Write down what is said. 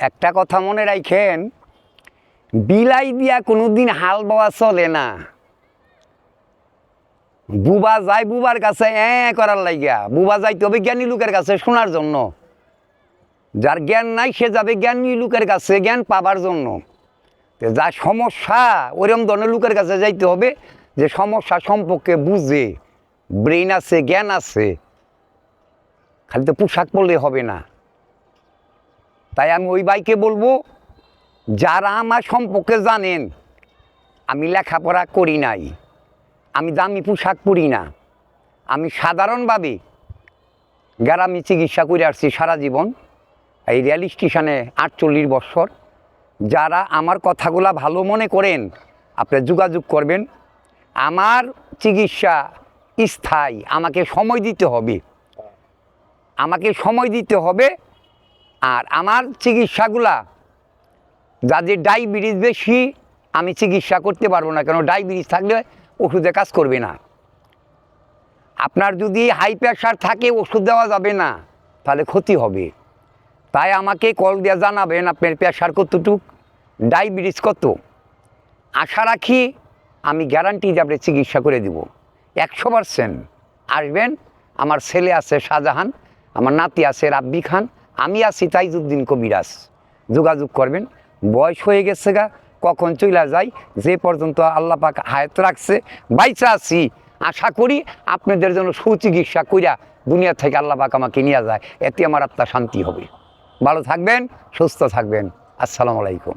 একটা কথা মনে রাখেন, বিলাই দিয়া কোনোদিন হাল বাওয়া চলে না। বুবা যায় বুবার কাছে করার লাগিয়া, বুবা যাইতে হবে জ্ঞানী লোকের কাছে শোনার জন্য। যার জ্ঞান নাই সে যাবে জ্ঞানী লোকের কাছে জ্ঞান পাবার জন্য। যা সমস্যা ওইরকম ধরনের লোকের কাছে যাইতে হবে যে সমস্যা সম্পর্কে বুঝে, ব্রেন আছে, জ্ঞান আছে। খালি তো পোশাক পরলে হবে না। তাই আমি ওই ভাইকে বলবো, যারা আমার সম্পর্কে জানেন, আমি লেখাপড়া করি নাই, আমি দামি পোশাক পরি না, আমি সাধারণভাবে গ্রামে চিকিৎসা করে আসছি সারা জীবন, এই রেল স্টেশনে 48 বছর। যারা আমার কথাগুলা ভালো মনে করেন, আপনারা যোগাযোগ করবেন। আমার চিকিৎসা স্থায়ী, আমাকে সময় দিতে হবে, আর আমার চিকিৎসাগুলা, যাদের ডায়াবেটিস বেশি, আমি চিকিৎসা করতে পারবো না, কেন ডায়াবেটিস থাকলে ওষুধে কাজ করবে না। আপনার যদি হাই প্রেশার থাকে ওষুধ দেওয়া যাবে না, তাহলে ক্ষতি হবে। তাই আমাকে কল দিয়ে জানাবেন আপনার প্রেশার কতটুক, ডায়াবেটিস কত। আশা রাখি আমি গ্যারান্টি দিয়ে আপনি চিকিৎসা করে দেব 100%। আসবেন, আমার ছেলে আছে শাহজাহান, আমার নাতি আছে রাব্বি খান, আমি আছি তাইজউদ্দিন কবিরাজ। যোগাযোগ করবেন। বয়স হয়ে গেছে গা, কখন চলে যাই, যে পর্যন্ত আল্লাহ পাক হায়াত রাখছে বাইচা আছি, আশা করি আপনাদের জন্য সুচিকিৎসা কইরা দুনিয়া থেকে আল্লাহ পাক আমাকে নিয়ে যায়, এতে আমার আত্মা শান্তি হবে। ভালো থাকবেন, সুস্থ থাকবেন। আসসালামু আলাইকুম।